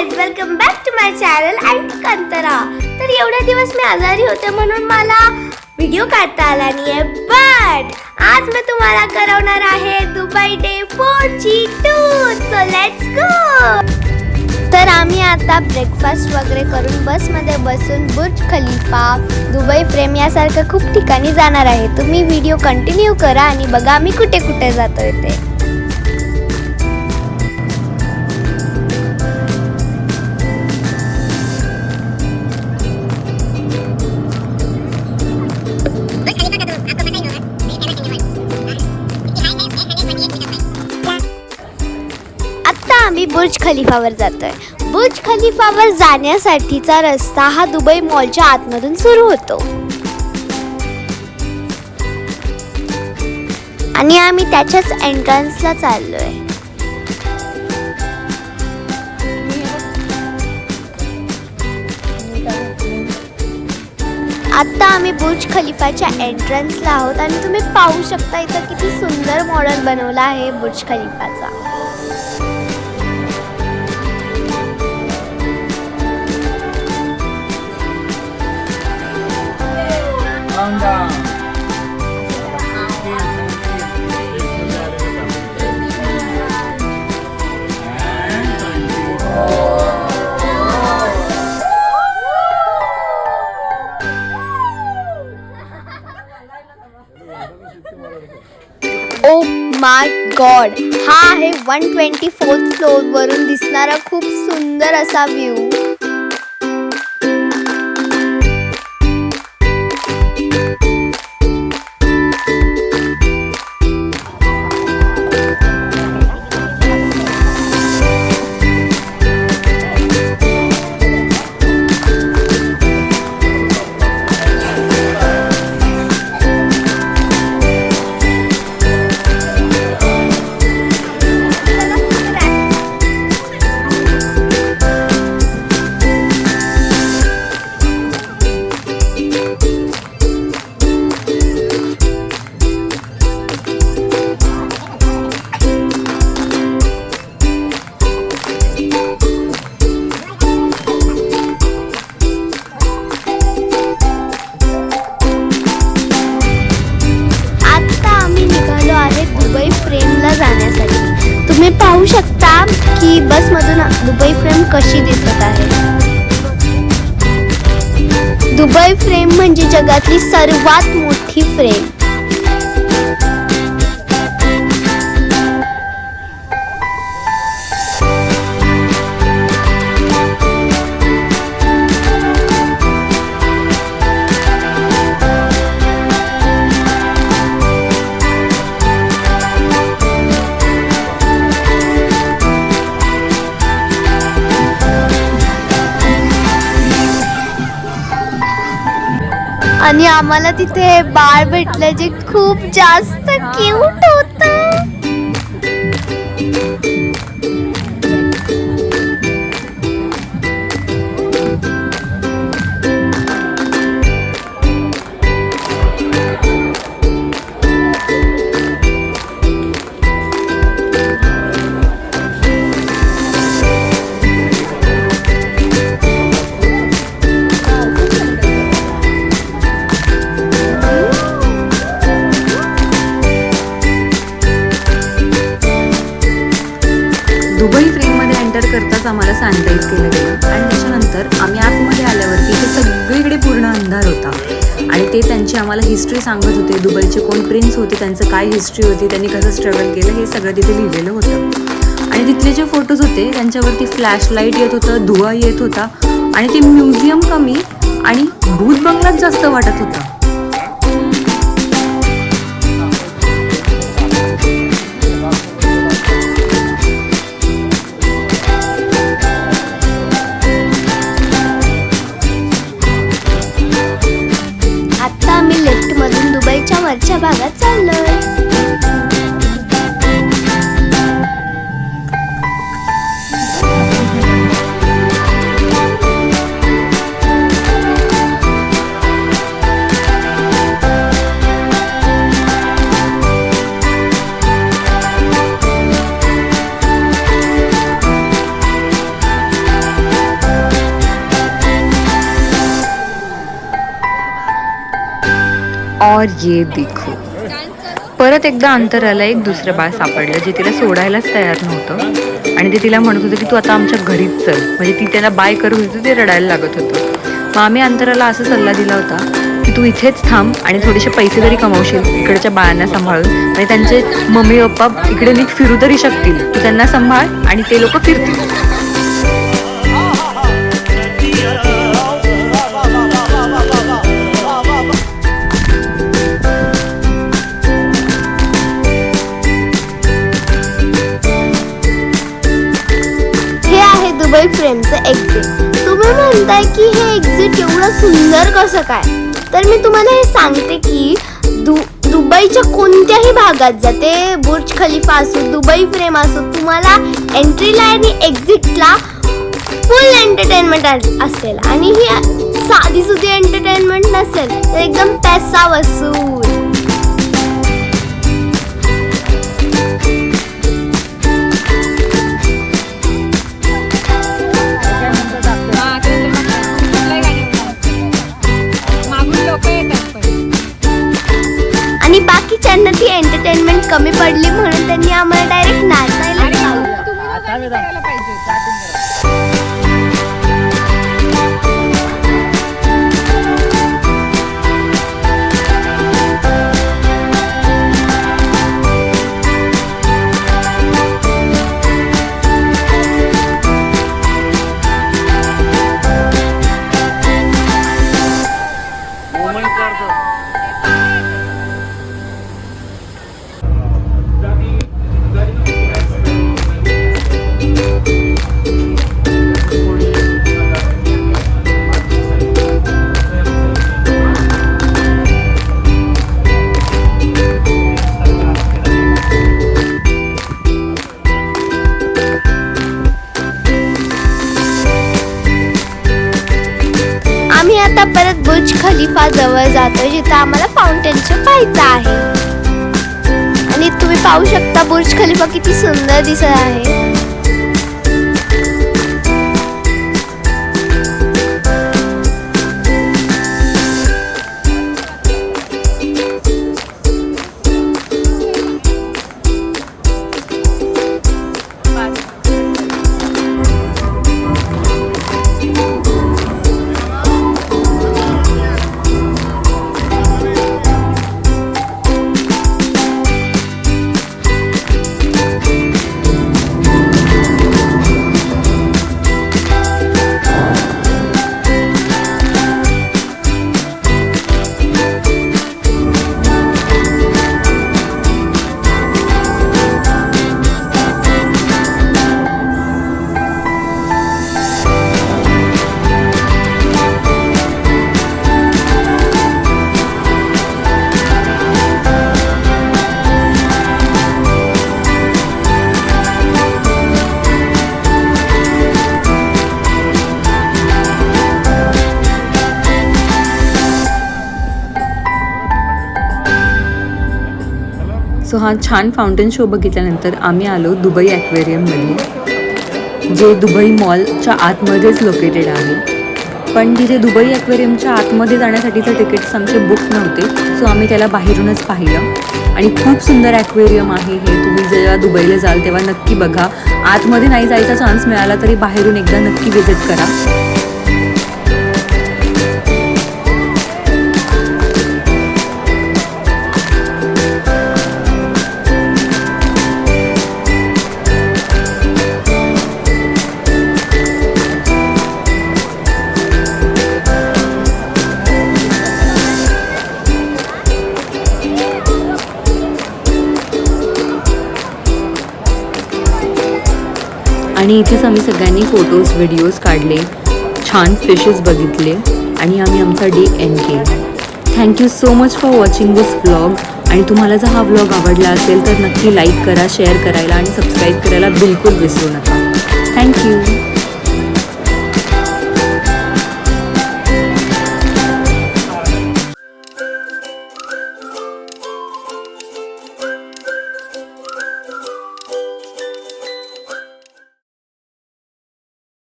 Guys, welcome back to my channel aunty Kantara. तर एवढे दिवस मी आजारी होते म्हणून मला व्हिडिओ काढता आला नाहीये, बट आज मी तुम्हाला करवणार आहे दुबई डे 4 ची टूर. So let's go. तर आम्ही आता ब्रेकफास्ट वगैरे करून बसमध्ये बसून बुर्ज खलिफा, दुबई फ्रेम यासारख्या खूप ठिकाणी जाणार आहे. तुम्ही व्हिडिओ कंटिन्यू करा आणि बघा आम्ही कुठे कुठे जातोय ते. आम्ही बुर्ज खलिफावर जातोय. बुर्ज खलिफावर जाण्यासाठीचा रस्ता हा दुबई मॉलच्या आतमधून सुरू होतो आणि आम्ही त्याच्याच एंट्रन्सला चाललोय. आता आम्ही बुर्ज खलिफाच्या एंट्रन्सला आहोत आणि तुम्ही पाहू शकता इथं किती सुंदर मॉडेल बनवला आहे बुर्ज खलिफाचा. ओ माय गॉड, हा आहे 124th फ्लोअर वरून दिसणारा खूप सुंदर असा व्ह्यू. जाण्यासाठी तुम्ही पाहू शकता की बसमधून दुबई फ्रेम कशी दिसत आहे. दुबई फ्रेम म्हणजे जगातली सर्वात मोठी फ्रेम. आणि आम्हाला तिथे बाळ भेटलं जे खूप जास्त क्यूट होतं. दुबई फ्रेममध्ये एंटर करताच आम्हाला सॅनिटाईज केलं गेलं आणि त्याच्यानंतर आम्ही आतमध्ये आल्यावरती ते सगळीकडे पूर्ण अंधार होता आणि ते त्यांची आम्हाला हिस्ट्री सांगत होते. दुबईचे कोण प्रिन्स होते, त्यांचं काय हिस्ट्री होती, त्यांनी कसं स्ट्रगल केलं, हे सगळं तिथे लिहिलेलं होतं. आणि तिथले जे फोटोज होते त्यांच्यावरती फ्लॅशलाईट येत होतं, धुवा येत होता आणि ते म्युझियम कमी आणि भूत बंगलाच जास्त वाटत होता. दुबईच्या वरच्या भागात चाललोय. और ये देखो, परत एकदा अंतराला एक दुसरं बाळ सापडलं जे तिला सोडायलाच तयार नव्हतं आणि ते तिला म्हणत होतं की तू आता आमच्या घरीच चल. म्हणजे ती त्याला बाय करत होती, ते रडायला लागत होतं. मग आम्ही अंतराला असा सल्ला दिला होता की तू इथेच थांब आणि थोडेसे पैसे तरी कमावशील इकडच्या बाळांना सांभाळून, म्हणजे त्यांचे मम्मी पप्पा इकडे नीट फिरू तरी शकतील. तू त्यांना सांभाळ आणि ते लोक फिरतील. दुबई फ्रेमचं एक्झिट. तुम्ही म्हणताय की हे एक्झिट एवढं सुंदर कसं काय, तर मी तुम्हाला हे सांगते की दुबईच्या कोणत्याही भागात जाते, बुर्ज खलिफा असो, दुबई फ्रेम असो, तुम्हाला एंट्रीला आणि एक्झिटला फुल एंटरटेनमेंट असेल. आणि ही साधी सुधी एंटरटेनमेंट नसेल, तर एकदम पैसा वसूल. आणि बाकीच्यांना ती एंटरटेनमेंट कमी पडली म्हणून त्यांनी आम्हाला डायरेक्ट नाचायला लावलं. आम्ही आता परत बुर्ज खलिफा जवळ जातोय, जिथं आम्हाला फाउंटेनचं पाहायचं आहे. आणि तुम्ही पाहू शकता बुर्ज खलिफा किती सुंदर दिसत आहे. सो हा छान फाउंटेन शो बघितल्यानंतर आम्ही आलो दुबई ॲक्वेरियममध्ये, जे दुबई मॉलच्या आतमध्येच लोकेटेड आहे. पण तिथे दुबई ॲक्वेरियमच्या आतमध्ये जाण्यासाठीचे तिकीट्स आमचे बुक नव्हते, सो आम्ही त्याला बाहेरूनच पाहिलं. आणि खूप सुंदर ॲक्वेरियम आहे हे. तुम्ही जेव्हा दुबईला जाल तेव्हा नक्की बघा. आतमध्ये नाही जायचा चान्स मिळाला तरी बाहेरून एकदा नक्की व्हिजिट करा. आणि इथेच आम्ही सगळ्यांनी फोटोज व्हिडिओज काढले, छान फिशेस बघितले आणि आम्ही आमचा डे एंड केला. Thank you so much for watching this vlog. आणि तुम्हाला जर हा व्लॉग आवडला असेल तर नक्की लाईक करा, शेअर करायला आणि सबस्क्राईब करायला बिलकुल विसरू नका. थँक्यू.